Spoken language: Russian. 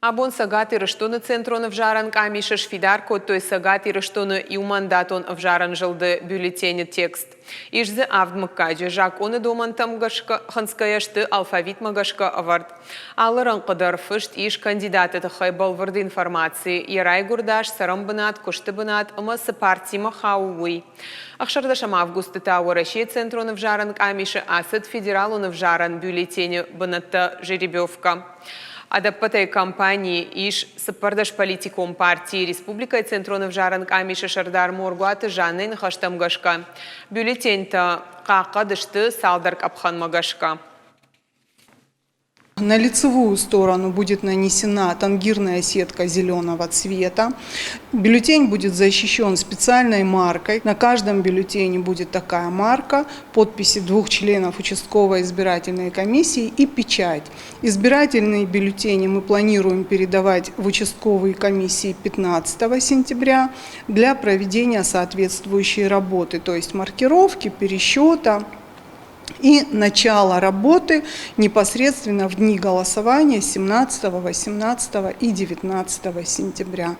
Абон сагат ирыштуны центроны вжаран камиша шфидар той сагат ирыштуны и мандатон вжаран жылды бюллетени текст. Ижзы авдмыккаджи жак оны домантам гашка ханскаяшты алфавит магашка авард. Алыран қыдар фышт иш кандидаты тахай балварды информации. Ярай гурдаш сарам бынат, кушты бынат, ымасы партима хаууи. Ахшардашам августы тауараши центроны вжаран камиша асыд федералуны вжаран бюллетени бынатта жеребевка. Адапатай компании иш сапардаш политиком партии республика центроны вжаран камиша шардар моргуаты жанын хаштам гашка. Бюллетень-то какадышты салдарк абхан магашка. На лицевую сторону будет нанесена тангирная сетка зеленого цвета. Бюллетень будет защищен специальной маркой. На каждом бюллетене будет такая марка, подписи 2 членов участковой избирательной комиссии и печать. Избирательные бюллетени мы планируем передавать в участковые комиссии 15 сентября для проведения соответствующей работы, то есть маркировки, пересчета и начало работы непосредственно в дни голосования 17, 18 и 19 сентября.